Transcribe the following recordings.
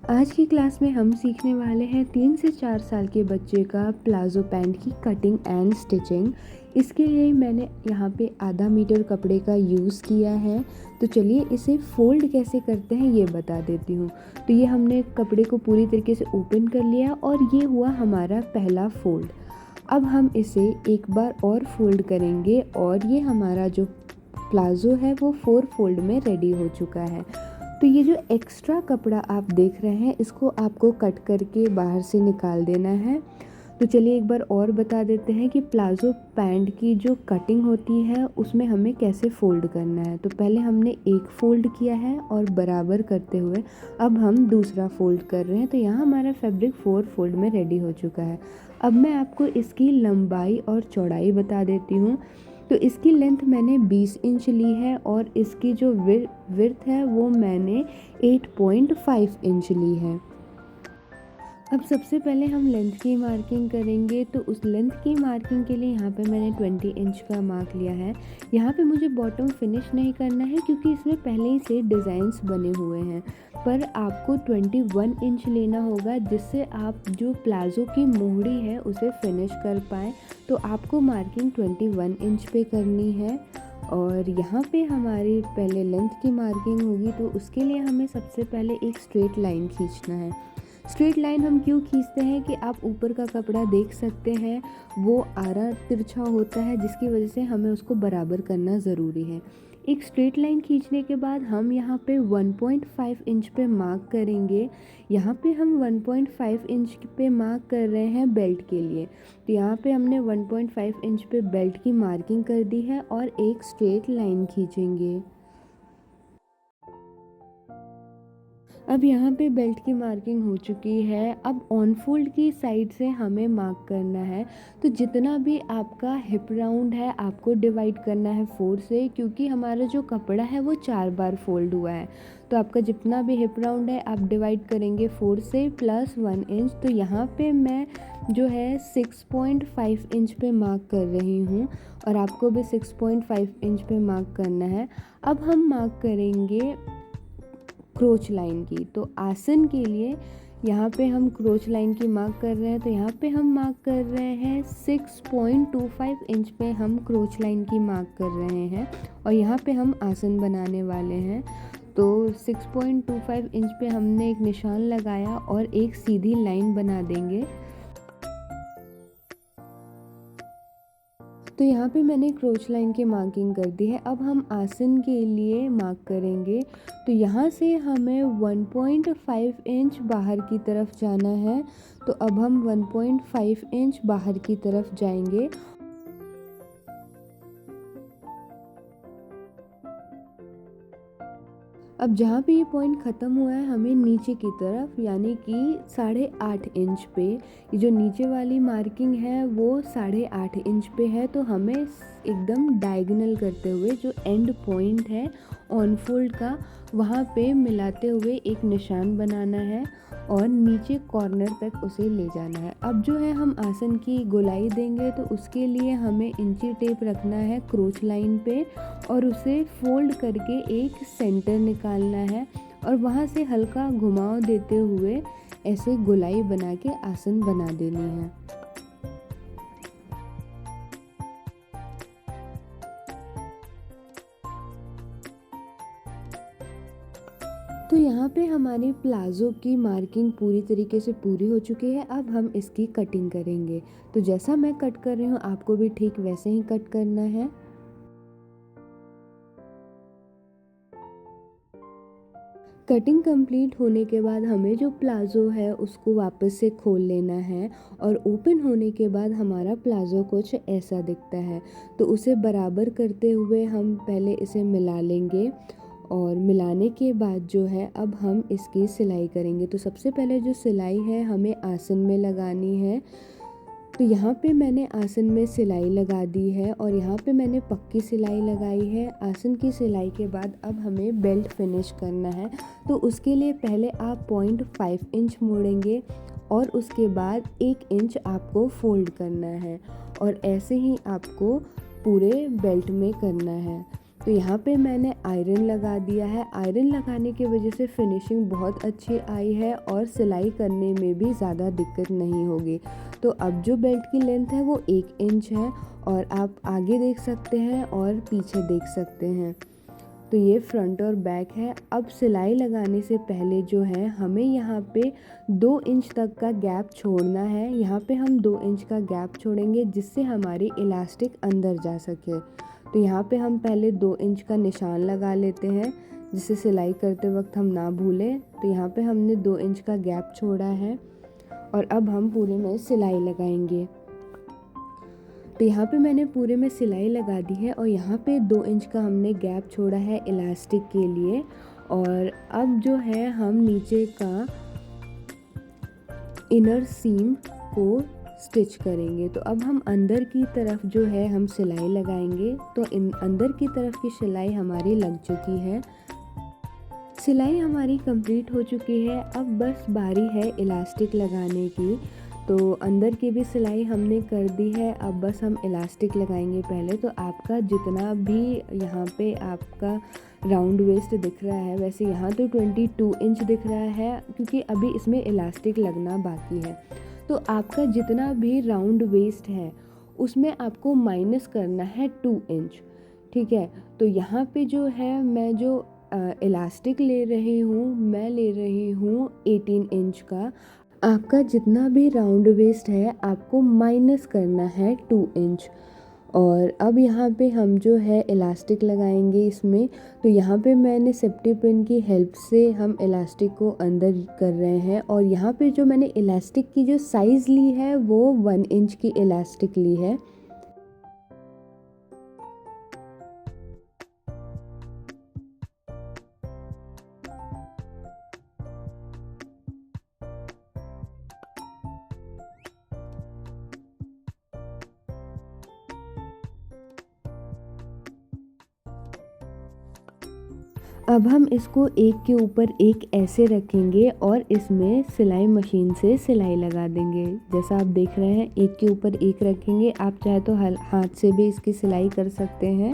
आज की क्लास में हम सीखने वाले हैं 3 से 4 साल के बच्चे का प्लाज़ो पैंट की कटिंग एंड स्टिचिंग। इसके लिए मैंने यहाँ पे आधा मीटर कपड़े का यूज़ किया है। तो चलिए इसे फ़ोल्ड कैसे करते हैं ये बता देती हूँ। तो ये हमने कपड़े को पूरी तरीके से ओपन कर लिया और ये हुआ हमारा पहला फ़ोल्ड। अब हम इसे एक बार और फ़ोल्ड करेंगे और ये हमारा जो प्लाज़ो है वो 4 फ़ोल्ड में रेडी हो चुका है। तो ये जो एक्स्ट्रा कपड़ा आप देख रहे हैं इसको आपको कट करके बाहर से निकाल देना है। तो चलिए एक बार और बता देते हैं कि प्लाज़ो पैंट की जो कटिंग होती है उसमें हमें कैसे फ़ोल्ड करना है। तो पहले हमने एक फ़ोल्ड किया है और बराबर करते हुए अब हम दूसरा फ़ोल्ड कर रहे हैं। तो यहाँ हमारा फैब्रिक 4 फ़ोल्ड में रेडी हो चुका है। अब मैं आपको इसकी लंबाई और चौड़ाई बता देती हूँ। तो इसकी लेंथ मैंने 20 इंच ली है और इसकी जो विड्थ है वो मैंने 8.5 इंच ली है। अब सबसे पहले हम लेंथ की मार्किंग करेंगे। तो उस लेंथ की मार्किंग के लिए यहाँ पे मैंने 20 इंच का मार्क लिया है। यहाँ पे मुझे बॉटम फिनिश नहीं करना है क्योंकि इसमें पहले ही से डिज़ाइंस बने हुए हैं, पर आपको 21 इंच लेना होगा जिससे आप जो प्लाज़ो की मोहड़ी है उसे फिनिश कर पाएँ। तो आपको मार्किंग 21 इंच पे करनी है। और यहाँ पे हमारी पहले लेंथ की मार्किंग होगी तो उसके लिए हमें सबसे पहले एक स्ट्रेट लाइन खींचना है। स्ट्रेट लाइन हम क्यों खींचते हैं कि आप ऊपर का कपड़ा देख सकते हैं वो आरा तिरछा होता है जिसकी वजह से हमें उसको बराबर करना ज़रूरी है। एक स्ट्रेट लाइन खींचने के बाद हम यहाँ पे 1.5 इंच पे मार्क करेंगे। यहाँ पे हम 1.5 इंच पे मार्क कर रहे हैं बेल्ट के लिए। तो यहाँ पे हमने 1.5 इंच पे बेल्ट की मार्किंग कर दी है और एक स्ट्रेट लाइन खींचेंगे। अब यहाँ पे बेल्ट की मार्किंग हो चुकी है। अब ऑन फोल्ड की साइड से हमें मार्क करना है। तो जितना भी आपका हिप राउंड है आपको डिवाइड करना है 4 से, क्योंकि हमारा जो कपड़ा है वो 4 बार फोल्ड हुआ है। तो आपका जितना भी हिप राउंड है आप डिवाइड करेंगे 4 से प्लस 1 इंच। तो यहाँ पे मैं जो है 6.5 इंच पे मार्क कर रही हूँ और आपको भी 6.5 इंच पे मार्क करना है। अब हम मार्क करेंगे क्रोच लाइन की। तो आसन के लिए यहाँ पे हम क्रोच लाइन की मार्क कर रहे हैं। तो यहाँ पे हम मार्क कर रहे हैं 6.25 इंच पे हम क्रोच लाइन की मार्क कर रहे हैं और यहाँ पे हम आसन बनाने वाले हैं। तो 6.25 इंच पे हमने एक निशान लगाया और एक सीधी लाइन बना देंगे। तो यहाँ पे मैंने क्रोच लाइन की मार्किंग कर दी है। अब हम आसन के लिए मार्क करेंगे। तो यहाँ से हमें 1.5 इंच बाहर की तरफ जाना है। तो अब हम 1.5 इंच बाहर की तरफ जाएंगे। अब जहाँ पे ये पॉइंट ख़त्म हुआ है हमें नीचे की तरफ यानी कि 8.5 इंच पे, ये जो नीचे वाली मार्किंग है वो 8.5 इंच पे है। तो हमें एकदम डायगोनल करते हुए जो एंड पॉइंट है ऑन फोल्ड का वहाँ पे मिलाते हुए एक निशान बनाना है और नीचे कॉर्नर तक उसे ले जाना है। अब जो है हम आसन की गोलाई देंगे तो उसके लिए हमें इंची टेप रखना है क्रोच लाइन पे और उसे फोल्ड करके एक सेंटर निकालना है और वहाँ से हल्का घुमाव देते हुए ऐसे गोलाई बना के आसन बना देनी है। तो यहाँ पे हमारी प्लाज़ो की मार्किंग पूरी तरीके से पूरी हो चुकी है। अब हम इसकी कटिंग करेंगे। तो जैसा मैं कट कर रही हूँ आपको भी ठीक वैसे ही कट करना है। कटिंग कंप्लीट होने के बाद हमें जो प्लाज़ो है उसको वापस से खोल लेना है और ओपन होने के बाद हमारा प्लाज़ो कुछ ऐसा दिखता है। तो उसे बराबर करते हुए हम पहले इसे मिला लेंगे और मिलाने के बाद जो है अब हम इसकी सिलाई करेंगे। तो सबसे पहले जो सिलाई है हमें आसन में लगानी है। तो यहाँ पे मैंने आसन में सिलाई लगा दी है और यहाँ पे मैंने पक्की सिलाई लगाई है। आसन की सिलाई के बाद अब हमें बेल्ट फिनिश करना है। तो उसके लिए पहले आप 0.5 इंच मोड़ेंगे और उसके बाद 1 इंच आपको फोल्ड करना है और ऐसे ही आपको पूरे बेल्ट में करना है। तो यहाँ पे मैंने आयरन लगा दिया है। आयरन लगाने की वजह से फिनिशिंग बहुत अच्छी आई है और सिलाई करने में भी ज़्यादा दिक्कत नहीं होगी। तो अब जो बेल्ट की लेंथ है वो 1 इंच है और आप आगे देख सकते हैं और पीछे देख सकते हैं। तो ये फ्रंट और बैक है। अब सिलाई लगाने से पहले जो है हमें यहाँ पे 2 इंच तक का गैप छोड़ना है। यहाँ पे हम 2 इंच का गैप छोड़ेंगे जिससे हमारी इलास्टिक अंदर जा सके। तो यहाँ पे हम पहले 2 इंच का निशान लगा लेते हैं जिससे सिलाई करते वक्त हम ना भूलें। तो यहाँ पे हमने 2 इंच का गैप छोड़ा है और अब हम पूरे में सिलाई लगाएंगे। तो यहाँ पे मैंने पूरे में सिलाई लगा दी है और यहाँ पे 2 इंच का हमने गैप छोड़ा है इलास्टिक के लिए। और अब जो है हम नीचे का इनर सीम को स्टिच करेंगे। तो अब हम अंदर की तरफ जो है हम सिलाई लगाएंगे। तो अंदर की तरफ की सिलाई हमारी लग चुकी है। सिलाई हमारी कंप्लीट हो चुकी है। अब बस बारी है इलास्टिक लगाने की। तो अंदर की भी सिलाई हमने कर दी है। अब बस हम इलास्टिक लगाएंगे पहले। तो आपका जितना भी यहाँ पे आपका राउंड वेस्ट दिख रहा है, वैसे यहाँ तो 22 इंच दिख रहा है क्योंकि अभी इसमें इलास्टिक लगना बाकी है। तो आपका जितना भी राउंड वेस्ट है उसमें आपको माइनस करना है 2 इंच, ठीक है। तो यहाँ पे जो है मैं जो इलास्टिक ले रही हूँ, मैं ले रही हूँ 18 इंच का। आपका जितना भी राउंड वेस्ट है आपको माइनस करना है 2 इंच। और अब यहाँ पे हम जो है इलास्टिक लगाएंगे इसमें। तो यहाँ पे मैंने सेफ्टी पिन की हेल्प से हम इलास्टिक को अंदर कर रहे हैं। और यहाँ पे जो मैंने इलास्टिक की जो साइज़ ली है वो 1 इंच की इलास्टिक ली है। अब हम इसको एक के ऊपर एक ऐसे रखेंगे और इसमें सिलाई मशीन से सिलाई लगा देंगे। जैसा आप देख रहे हैं एक के ऊपर एक रखेंगे। आप चाहे तो हाथ से भी इसकी सिलाई कर सकते हैं।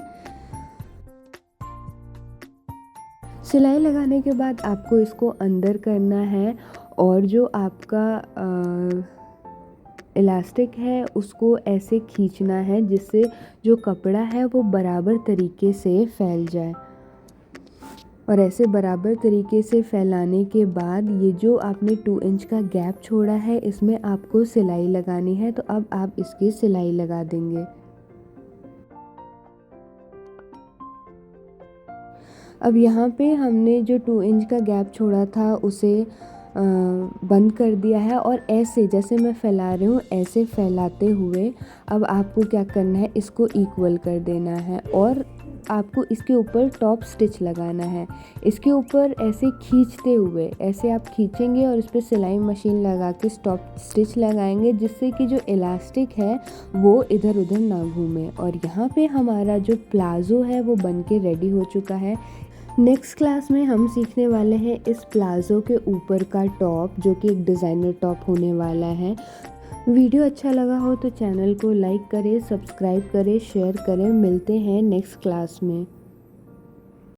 सिलाई लगाने के बाद आपको इसको अंदर करना है और जो आपका इलास्टिक है उसको ऐसे खींचना है जिससे जो कपड़ा है वो बराबर तरीके से फैल जाए। और ऐसे बराबर तरीके से फैलाने के बाद ये जो आपने 2 इंच का गैप छोड़ा है इसमें आपको सिलाई लगानी है। तो अब आप इसकी सिलाई लगा देंगे। अब यहाँ पे हमने जो 2 इंच का गैप छोड़ा था उसे बंद कर दिया है और ऐसे जैसे मैं फैला रही हूँ ऐसे फैलाते हुए अब आपको क्या करना है, इसको इक्वल कर देना है और आपको इसके ऊपर टॉप स्टिच लगाना है। इसके ऊपर ऐसे खींचते हुए ऐसे आप खींचेंगे और इस पर सिलाई मशीन लगा के टॉप स्टिच लगाएंगे जिससे कि जो इलास्टिक है वो इधर उधर ना घूमे। और यहाँ पे हमारा जो प्लाज़ो है वो बन के रेडी हो चुका है। नेक्स्ट क्लास में हम सीखने वाले हैं इस प्लाज़ो के ऊपर का टॉप, जो कि एक डिज़ाइनर टॉप होने वाला है। वीडियो अच्छा लगा हो तो चैनल को लाइक करें, सब्सक्राइब करें, शेयर करें। मिलते हैं नेक्स्ट क्लास में।